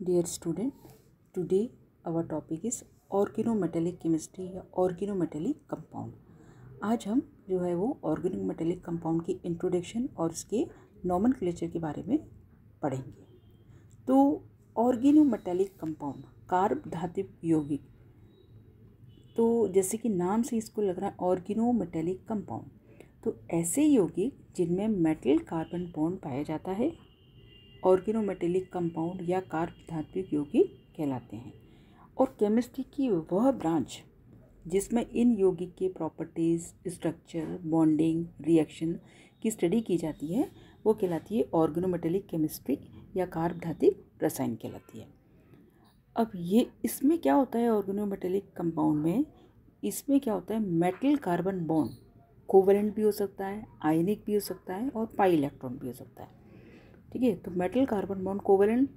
Dear student, today our topic is organometallic chemistry या organometallic compound. आज हम जो है वो ऑर्गेनोमेटेलिक कंपाउंड की इंट्रोडक्शन और उसके नॉमेनक्लेचर के बारे में पढ़ेंगे। तो ऑर्गेनोमेटेलिक कंपाउंड कार्ब धातु यौगिक, तो जैसे कि नाम से इसको लग रहा है ऑर्गेनोमेटेलिक कंपाउंड, तो ऐसे यौगिक जिनमें मेटल कार्बन बॉन्ड पाया जाता है ऑर्गेनोमेटेलिक कंपाउंड या कार्ब धात्विक यौगिक कहलाते हैं। और केमिस्ट्री की वह ब्रांच जिसमें इन यौगिक के प्रॉपर्टीज़, स्ट्रक्चर, बॉन्डिंग, रिएक्शन की स्टडी की जाती है वो कहलाती है ऑर्गेनोमेटेलिक केमिस्ट्री या कार्ब धात्विक रसायन कहलाती है। अब ये इसमें क्या होता है ऑर्गेनोमेटेलिक कंपाउंड में, इसमें क्या होता है मेटल कार्बन बॉन्ड कोवेलेंट भी हो सकता है, आयनिक भी हो सकता है और पाई इलेक्ट्रॉन भी हो सकता है। ठीक है, तो metal carbon bond covalent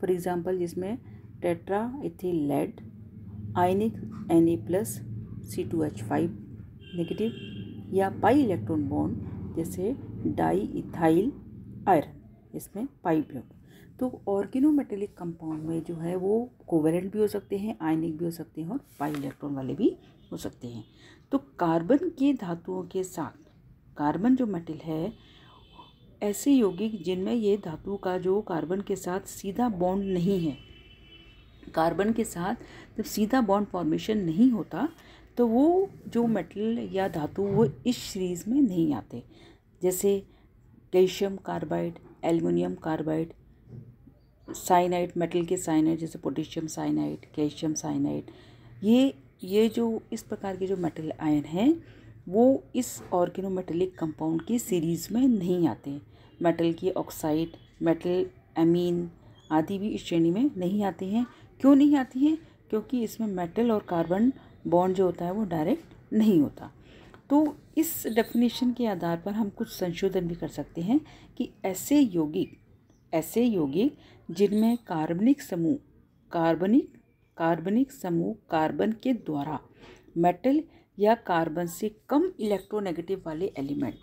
for example जिसमें टेट्रा इथिल लेड, आयनिक Na+C2H5 नेगेटिव, या पाई इलेक्ट्रॉन बॉन्ड जैसे डाई इथाइल आयरन, इसमें पाई बॉन्ड। तो ऑर्गेनोमेटेलिक कंपाउंड में जो है वो कोवेलेंट भी हो सकते हैं, आयनिक भी हो सकते हैं और पाई इलेक्ट्रॉन वाले भी हो सकते हैं। तो कार्बन के धातुओं के साथ, कार्बन जो मेटल है, ऐसे यौगिक जिनमें ये धातु का जो कार्बन के साथ सीधा बॉन्ड नहीं है, कार्बन के साथ जब सीधा बॉन्ड फॉर्मेशन नहीं होता तो वो जो मेटल या धातु वो इस सीरीज़ में नहीं आते। जैसे calcium carbide, aluminium carbide, cyanide, metal के साइनाइड जैसे पोटेशियम साइनाइड, कैल्शियम साइनाइड, ये जो इस प्रकार के जो मेटल आयन हैं वो इस ऑर्गेनोमेटेलिक कंपाउंड की सीरीज़ में नहीं आते। मेटल की ऑक्साइड, मेटल एमीन आदि भी इस श्रेणी में नहीं आते हैं। क्यों नहीं आती हैं? क्योंकि इसमें मेटल और कार्बन बॉन्ड जो होता है वो डायरेक्ट नहीं होता। तो इस डेफिनेशन के आधार पर हम कुछ संशोधन भी कर सकते हैं कि ऐसे यौगिक जिनमें कार्बनिक समूह कार्बन के द्वारा मेटल या कार्बन से कम इलेक्ट्रोनेगेटिव वाले एलिमेंट,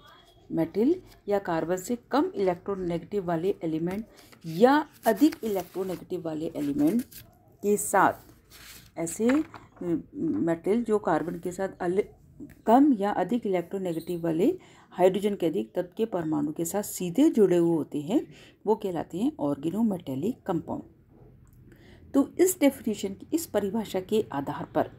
मेटल या कार्बन से कम इलेक्ट्रोनेगेटिव वाले एलिमेंट या अधिक इलेक्ट्रोनेगेटिव वाले एलिमेंट के साथ, ऐसे मेटल जो कार्बन के साथ कम या अधिक इलेक्ट्रोनेगेटिव वाले हाइड्रोजन के अधिक तत्व के परमाणु के साथ सीधे जुड़े हुए होते हैं वो कहलाते हैं ऑर्गेनोमेटेलिक कंपाउंड। तो इस डेफिनेशन की, इस परिभाषा के आधार पर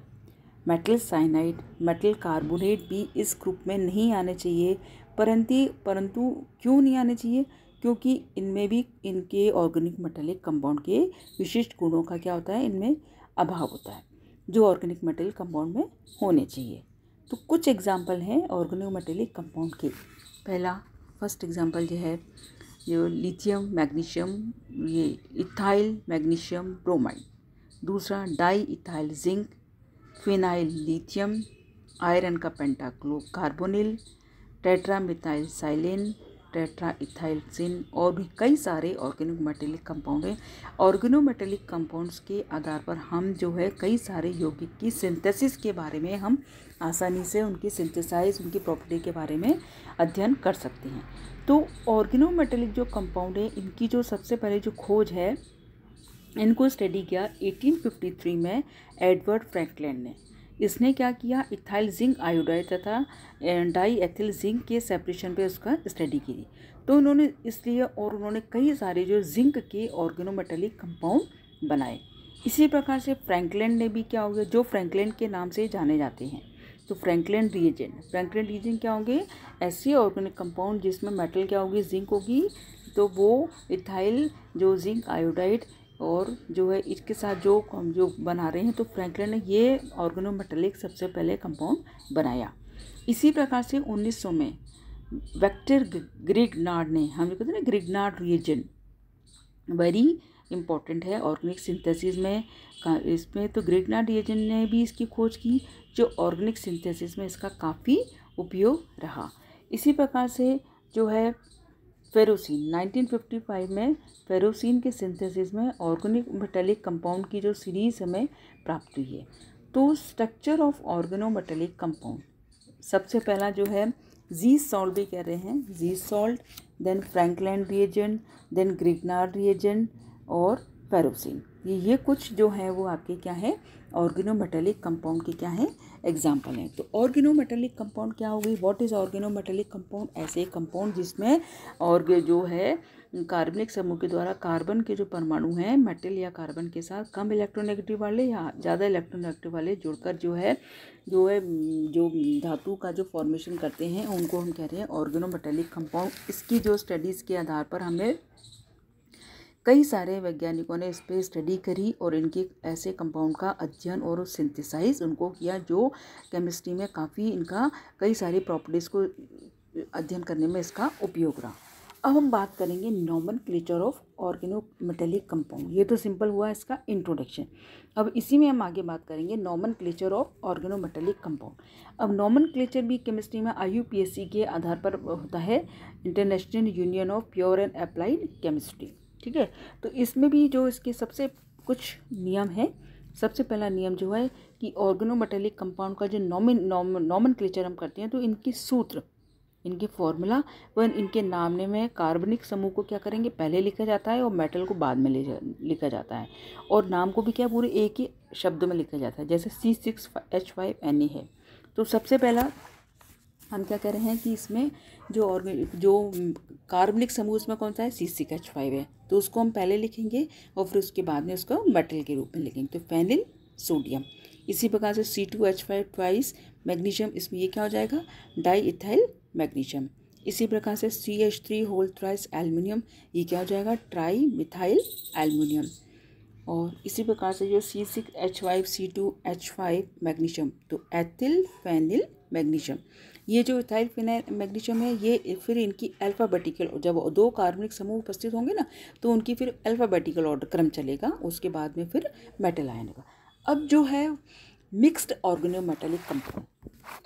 मेटल साइनाइड, मेटल कार्बोनेट भी इस ग्रुप में नहीं आने चाहिए। परंतु क्यों नहीं आने चाहिए? क्योंकि इनमें भी इनके ऑर्गेनिक मेटेलिक कंपाउंड के विशिष्ट गुणों का क्या होता है, इनमें अभाव होता है जो ऑर्गेनिक मेटेलिक कंपाउंड में होने चाहिए। तो कुछ एग्जाम्पल हैं ऑर्गेनोमेटेलिक कंपाउंड के। फर्स्ट एग्जाम्पल जो है जो लिथियम मैग्नीशियम, ये इथाइल मैग्नीशियम ब्रोमाइड। दूसरा di ethyl zinc, phenyl lithium, iron का पेंटाक्लोकार्बोनिल, टेट्रा मिथाइल साइलेन, टेट्रा इथाइल जिन, और भी कई सारे ऑर्गेनोमेटेलिक कंपाउंड हैं। ऑर्गेनोमेटेलिक कंपाउंड्स के आधार पर हम जो है कई सारे यौगिक की सिंथेसिस के बारे में हम आसानी से उनकी सिंथेसाइज, उनकी प्रॉपर्टी के बारे में अध्ययन कर सकते हैं। तो ऑर्गेनोमेटेलिक जो कंपाउंड है इनकी जो सबसे पहले जो खोज है, इनको स्टडी किया 1853 में एडवर्ड फ्रैंकलिन ने। इसने क्या किया, इथाइल जिंक आयोडाइड तथा डाई एथिल जिंक के सेपरेशन पे उसका स्टडी की। तो उन्होंने कई सारे जो जिंक के ऑर्गेनोमेटेलिक कंपाउंड बनाए। इसी प्रकार से फ्रैंकलिन ने भी क्या हो गया, जो फ्रैंकलिन के नाम से जाने जाते हैं। तो फ्रैंकलिन रिएजेंट क्या होंगे, ऐसे ऑर्गेनिक कंपाउंड जिसमें मेटल क्या होगी, जिंक होगी। तो वो इथाइल जो जिंक आयोडाइड और जो है इसके साथ जो बना रहे हैं, तो फ्रैंकलिन ने ये ऑर्गेनोमेटेलिक सबसे पहले कंपाउंड बनाया। इसी प्रकार से 1900 में वेक्टर ग्रिग्नार्ड ने, हम जो कहते हैं ना ग्रिग्नार्ड रिएजेंट वेरी इंपॉर्टेंट है ऑर्गेनिक सिंथेसिस में, इसमें तो ग्रिग्नार्ड रिएजेंट ने भी इसकी खोज की जो ऑर्गेनिक सिंथेसिस में इसका काफ़ी उपयोग रहा। इसी प्रकार से जो है फेरोसिन, 1955 में फेरोसिन के सिंथेसिस में ऑर्गेनिक मेटेलिक कंपाउंड की जो सीरीज़ हमें प्राप्त हुई है। तो स्ट्रक्चर ऑफ ऑर्गेनोमेटेलिक कंपाउंड, सबसे पहला जो है जी सॉल्ट भी कह रहे हैं, Zeise salt, then Franklin reagent, then Grignard reagent और फेरोसिन। ये कुछ जो है वो आपके क्या है, ऑर्गेनोमेटेलिक कंपाउंड के क्या है, एग्जाम्पल हैं। तो ऑर्गेनोमेटेलिक कंपाउंड क्या हो गई, व्हाट इज ऑर्गेनोमेटेलिक कंपाउंड, ऐसे कंपाउंड जिसमें और जो है कार्बनिक समूह के द्वारा कार्बन के जो परमाणु हैं मेटल या कार्बन के साथ कम इलेक्ट्रोनेगेटिव वाले या ज़्यादा इलेक्ट्रोनेगेटिव वाले जुड़कर जो है जो धातु का जो फॉर्मेशन करते हैं उनको हम कह रहे हैं ऑर्गेनोमेटेलिक कंपाउंड। इसकी जो स्टडीज़ के आधार पर हमें कई सारे वैज्ञानिकों ने इस पर स्टडी करी और इनके ऐसे कंपाउंड का अध्ययन और सिंथेसाइज उनको किया जो केमिस्ट्री में काफ़ी इनका कई सारी प्रॉपर्टीज़ को अध्ययन करने में इसका उपयोग रहा। अब हम बात करेंगे नॉमेनक्लेचर ऑफ ऑर्गेनोमेटेलिक कंपाउंड। ये तो सिंपल हुआ इसका इंट्रोडक्शन। अब इसी में हम आगे बात करेंगे नॉमेनक्लेचर ऑफ ऑर्गेनोमेटेलिक कंपाउंड। अब नॉमेनक्लेचर भी केमिस्ट्री में IUPAC के आधार पर होता है, international union of pure and applied chemistry. ठीक है, तो इसमें भी जो इसके सबसे कुछ नियम है। सबसे पहला नियम जो है कि ऑर्गेनोमेटेलिक कंपाउंड का जो नॉमेनक्लेचर हम करते हैं तो इनकी सूत्र, इनके फॉर्मूला व इनके नामने में कार्बनिक समूह को क्या करेंगे, पहले लिखा जाता है और मेटल को बाद में लिखा जाता है, और नाम को भी क्या पूरे एक ही शब्द में लिखा जाता है। जैसे C6H5Na है। तो सबसे पहला हम क्या कह रहे हैं कि इसमें जो कार्बनिक समूह इसमें कौन सा है, C6H5 है, तो उसको हम पहले लिखेंगे और फिर उसके बाद में उसको मेटल के रूप में लिखेंगे, तो फेनिल सोडियम। इसी प्रकार से C2H5 ट्वाइस मैग्नीशियम, इसमें ये क्या हो जाएगा, डाई इथाइल मैग्नीशियम। इसी प्रकार से CH3 होल थ्राइस एल्युमिनियम, ये क्या हो जाएगा, ट्राई मिथाइल एल्युमिनियम। और इसी प्रकार से जो C6H5 C2H5 मैग्नीशियम, तो एथिल फेनिल मैग्नीशियम। ये जो इथाइल फेनिल मैग्नीशियम है ये फिर इनकी अल्फ़ाबेटिकल, जब दो कार्बनिक समूह उपस्थित होंगे ना तो उनकी फिर अल्फ़ाबेटिकल ऑर्डर क्रम चलेगा, उसके बाद में फिर मेटल आएगा। अब जो है मिक्स्ड ऑर्गेनोमेटेलिक कंपाउंड,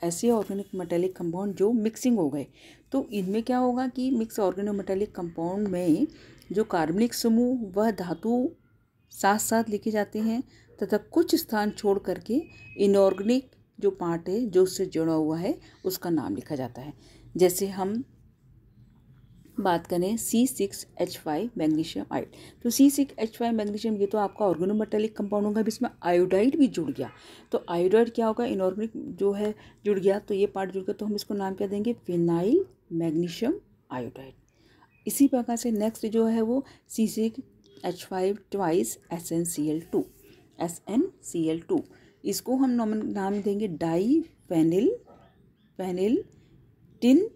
ऐसे ऑर्गेनिक मेटेलिक कंपाउंड जो मिक्सिंग हो गए, तो इनमें क्या होगा कि मिक्स ऑर्गेनोमेटेलिक कंपाउंड में जो कार्बनिक समूह वह धातु साथ साथ लिखे जाते हैं तथा कुछ स्थान छोड़ करके इनऑर्गेनिक जो पार्ट है जो उससे जुड़ा हुआ है उसका नाम लिखा जाता है। जैसे हम बात करें C6H5 मैग्नीशियम आयोड, तो C6H5 मैग्नीशियम ये तो आपका ऑर्गेनोमेटेलिक कंपाउंड होगा। अब इसमें आयोडाइड भी जुड़ गया, तो आयोडाइड क्या होगा, इनऑर्गेनिक जो है जुड़ गया, तो ये पार्ट जुड़ गया, तो हम इसको नाम क्या देंगे, फिनाइल मैग्नीशियम आयोडाइड। इसी प्रकार से नेक्स्ट जो है वो C6H5 ट्वाइस SnCl2, इसको हम नाम देंगे diphenyl tin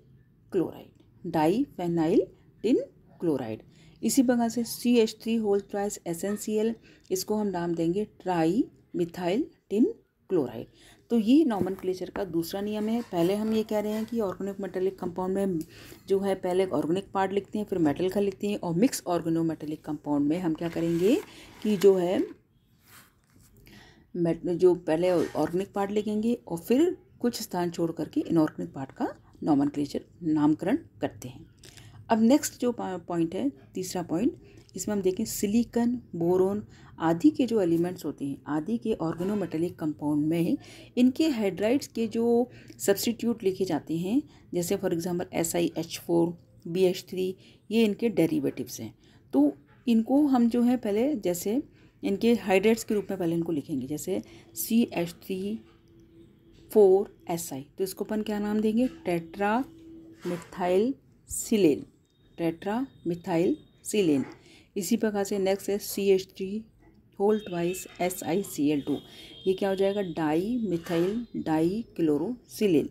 chloride, diphenyl tin chloride. इसी प्रकार से CH3 होल ट्वाइस SnCl, इसको हम नाम देंगे ट्राई मिथाइल टिन क्लोराइड। तो ये नॉमेनक्लेचर का दूसरा नियम है। पहले हम ये कह रहे हैं कि ऑर्गेनिक मेटेलिक कंपाउंड में जो है पहले ऑर्गेनिक पार्ट लिखते हैं फिर मेटल का लिखते हैं, और मिक्स ऑर्गेनोमेटेलिक कंपाउंड में हम क्या करेंगे कि जो है जो पहले ऑर्गेनिक पार्ट लिखेंगे और फिर कुछ स्थान छोड़ करके इनऑर्गेनिक पार्ट का नॉमेनक्लेचर नामकरण करते हैं। अब नेक्स्ट जो पॉइंट है, तीसरा पॉइंट, इसमें हम देखें सिलिकॉन, बोरोन आदि के जो एलिमेंट्स होते हैं, आदि के ऑर्गेनोमेटेलिक कंपाउंड में इनके हाइड्राइड्स के जो सब्स्टिट्यूट लिखे जाते हैं, जैसे फॉर एग्जांपल SiH4 BH3, ये इनके डेरिवेटिव्स हैं। तो इनको हम जो है पहले जैसे इनके हाइड्राइड्स के रूप में पहले इनको लिखेंगे, जैसे CH3 4Si, तो इसको अपन क्या नाम देंगे, टेट्रा मिथाइल सिलेन। इसी प्रकार से नेक्स्ट है CH3 होल ट्वाइस SiCl2, ये क्या हो जाएगा, डाई मिथाइल डाई क्लोरोसिलेन।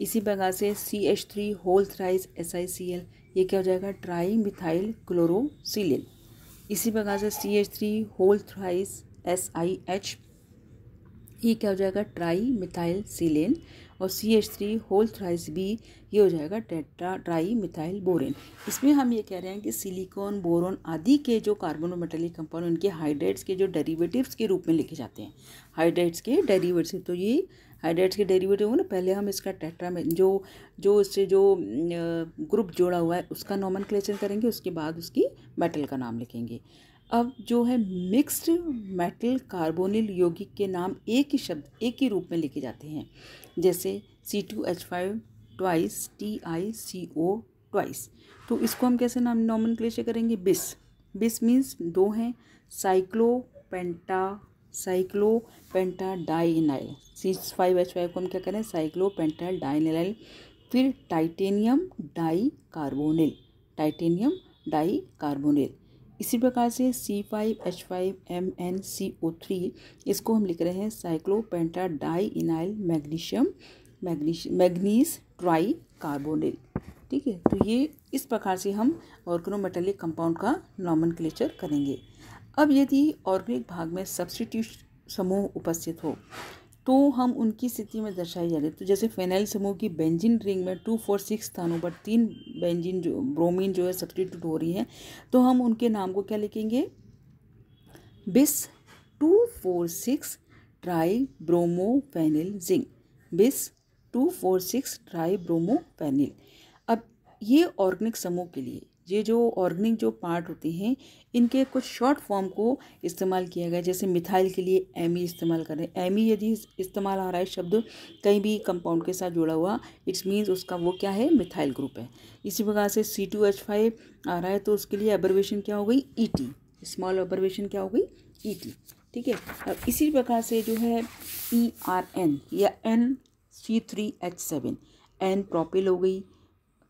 इसी प्रकार से CH3 होल थ्राइस SiCl, ये क्या हो जाएगा, ट्राई मिथाइल क्लोरोसिलेन। इसी प्रकार से CH3 होल थ्राइस SiH, ये क्या हो जाएगा, ट्राई मिथाइल सिलेन। और CH3 होल थ्राइस B, ये हो जाएगा ट्राई मिथाइल बोरेन। इसमें हम ये कह रहे हैं कि सिलिकॉन, बोरोन आदि के जो कार्बोनोमेटेलिक कंपाउंड उनके हाइड्राइड्स के जो डेरिवेटिव्स के रूप में लिखे जाते हैं, हाइड्राइड्स के डेरिवेटिव्स। तो ये हाइड्राइड्स के डेरिवेटिव होगा ना, पहले हम इसका टेट्रा में जो इससे जो ग्रुप जोड़ा हुआ है उसका नॉमेनक्लेचर करेंगे, उसके बाद उसकी मेटल का नाम लिखेंगे। अब जो है मिक्स्ड मेटल कार्बोनिल यौगिक के नाम एक ही शब्द एक ही रूप में लिखे जाते हैं, जैसे C2H5 ट्वाइस TiCO ट्वाइस, तो इसको हम कैसे नाम नॉमेनक्लेचर करेंगे, बिस बिस मीन्स 2 हैं, साइक्लोपेंटाडाइनाइल, C5H5 को हम क्या करें, साइक्लोपेंटाडाइनाइल। फिर टाइटेनियम डाइकार्बोनिल। इसी प्रकार से C5H5MnCO3, इसको हम लिख रहे हैं साइक्लोपेंटाडाइनाइल मैग्नीज ट्राइकार्बोनिल। ठीक है, तो ये इस प्रकार से हम ऑर्गेनोमेटेलिक कंपाउंड का नॉमेनक्लेचर करेंगे। अब यदि ऑर्गेनिक भाग में सब्स्टिट्यूट समूह उपस्थित हो तो हम उनकी स्थिति में दर्शाई जा रही है। तो जैसे फेनाइल समूह की बेंजीन रिंग में 246 स्थानों पर 3 बेंजीन जो ब्रोमीन जो है सब्स्टिट्यूट हो रही है, तो हम उनके नाम को क्या लिखेंगे, बिस 246 ट्राइब्रोमोफेनिल जिंक, बिस 246 ट्राइब्रोमोफेनिल। अब ये ऑर्गेनिक समूह के लिए ये जो ऑर्गेनिक जो पार्ट होते हैं इनके कुछ शॉर्ट फॉर्म को इस्तेमाल किया गया। जैसे मिथाइल के लिए एमी इस्तेमाल कर रहे हैं। एमी यदि इस्तेमाल आ रहा है शब्द कहीं भी कंपाउंड के साथ जुड़ा हुआ, इट्स मीन्स उसका वो क्या है, मिथाइल ग्रुप है। इसी प्रकार से C2H5 आ रहा है तो उसके लिए एब्रिविएशन क्या हो गई, ET, स्मॉल एब्रिविएशन क्या हो गई, ET। ठीक है, अब इसी प्रकार से जो है ERN या NC3H7, N प्रोपिल हो गई।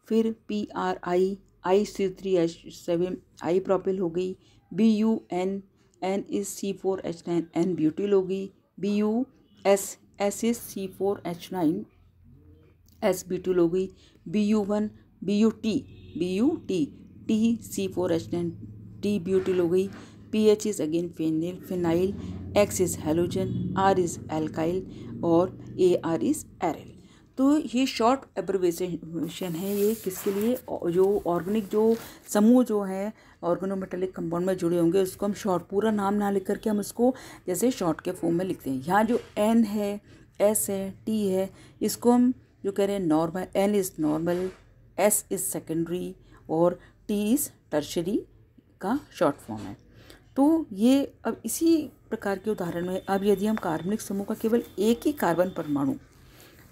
फिर PRI IC3H7 I प्रोपिल हो गई। BUN N is C4H9 N butyl हो गई। BUS S is C4H9 S butyl हो गई। BU1 BUT T C4H9 T butyl हो गई। PH is again phenyl, X is halogen, R is alkyl और AR is aryl. तो ये short abbreviation है ये किसके लिए, जो ऑर्गेनिक जो समूह जो है ऑर्गेनोमेटेलिक कंपाउंड में जुड़े होंगे उसको हम शॉर्ट, पूरा नाम ना लिख करके हम उसको जैसे शॉर्ट के फॉर्म में लिखते हैं। यहाँ जो N है, S है, T है, इसको हम जो कह रहे हैं normal, N is normal, S is secondary और T इज़ टर्शरी का शॉर्ट फॉर्म है। तो ये अब इसी प्रकार के उदाहरण में अब यदि हम कार्बनिक समूह का केवल एक ही कार्बन परमाणु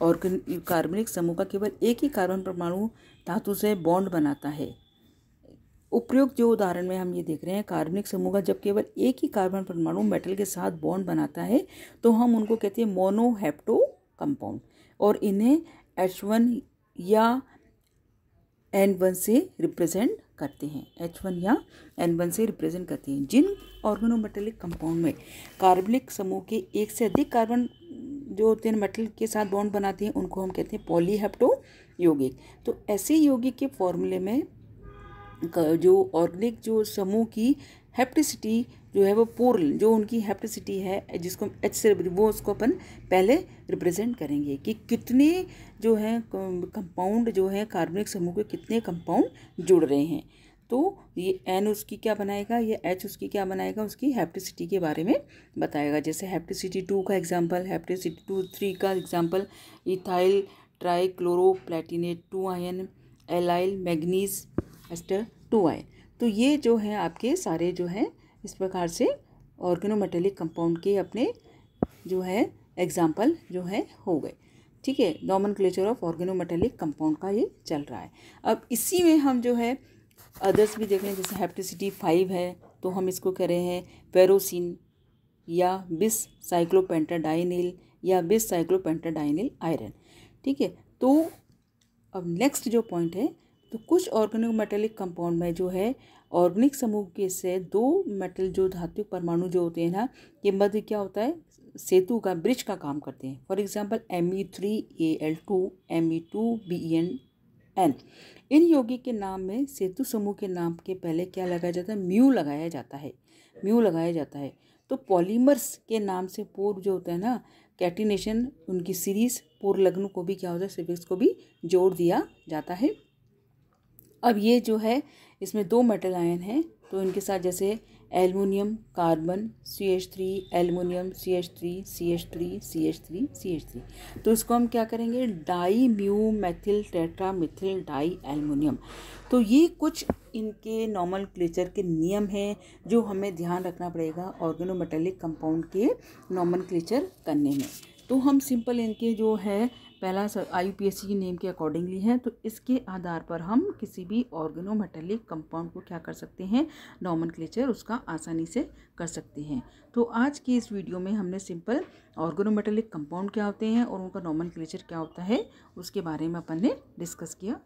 और कार्बनिक समूह का केवल एक ही कार्बन परमाणु धातु से बॉन्ड बनाता है, उपयुक्त जो उदाहरण में हम ये देख रहे हैं कार्बनिक समूह का जब केवल एक ही कार्बन परमाणु मेटल के साथ बॉन्ड बनाता है तो हम उनको कहते हैं मोनोहेप्टो कंपाउंड और इन्हें H1 या N1 से रिप्रेजेंट करते हैं, H1 या N1 से रिप्रेजेंट करते हैं। जिन ऑर्गेनोमेटेलिक कंपाउंड में कार्बनिक समूह के एक से अधिक कार्बन जो होते हैं मेटल के साथ बॉन्ड बनाते हैं उनको हम कहते हैं पॉलीहेप्टो यौगिक। तो ऐसे यौगिक के फॉर्मूले में जो ऑर्गेनिक जो समूह की हेप्टिसिटी जो है वो पूर्ण जो उनकी हेप्टिसिटी है जिसको H से वो उसको अपन पहले रिप्रेजेंट करेंगे कि कितने जो है कंपाउंड जो है कार्बनिक समूह के कितने कंपाउंड जुड़ रहे हैं। तो ये N उसकी क्या बनाएगा, ये H उसकी क्या बनाएगा, उसकी हेप्टिसिटी के बारे में बताएगा। जैसे हेप्टिसिटी 2 का एग्जांपल, हेप्टिसिटी 3 का example ethyl trichloroplatinate 2 ion, allyl manganese ester 2 ion. तो ये जो है आपके सारे जो है इस प्रकार से ऑर्गेनोमेटेलिक कंपाउंड के अपने जो है एग्जाम्पल जो है हो गए। ठीक है, नॉमेनक्लेचर ऑफ ऑर्गेनोमेटेलिक कंपाउंड का ये चल रहा है। अब इसी में हम जो है अदर्स भी देख रहे हैं। जैसे हेप्टिसिटी 5 है तो हम इसको कह रहे हैं पेरोसिन या बिस साइक्लोपेंटाडाइनिल या बिस साइक्लोपेंटाडाइनिल आयरन। ठीक है, तो अब नेक्स्ट जो पॉइंट है तो कुछ ऑर्गेनोमेटेलिक कंपाउंड में जो है ऑर्गेनिक समूह के से 2 मेटल जो धातु परमाणु जो होते हैं ना ये मध्य क्या होता है, सेतु का ब्रिज का काम करते हैं। For example Me3Al2 Me2BeN। इन यौगिक के नाम में सेतु समूह के नाम के पहले क्या लगाया जाता है, म्यू लगाया जाता है। तो पॉलीमर्स के नाम से पूर्व जो होता है ना कैटिनेशन उनकी सीरीज पूर्व लग्न को भी क्या होता है, सिफिक्स को भी जोड़ दिया जाता है। अब ये जो है इसमें 2 मेटल आयन हैं तो इनके साथ जैसे aluminium carbon CH3 aluminium CH3 तो इसको हम क्या करेंगे di mu methyl tetramethyl dialuminium. तो ये कुछ इनके नॉमेनक्लेचर के नियम हैं जो हमें ध्यान रखना पड़ेगा ऑर्गेनोमेटेलिक कंपाउंड के नॉमेनक्लेचर करने में। तो हम सिंपल इनके जो है पहला IUPAC की नेम के अकॉर्डिंगली है, तो इसके आधार पर हम किसी भी ऑर्गेनोमेटेलिक कंपाउंड को क्या कर सकते हैं, नॉमेनक्लेचर उसका आसानी से कर सकते हैं। तो आज की इस वीडियो में हमने सिंपल ऑर्गेनोमेटेलिक कंपाउंड क्या होते हैं और उनका नॉमेनक्लेचर क्या होता है उसके बारे में अपन ने डिस्कस किया।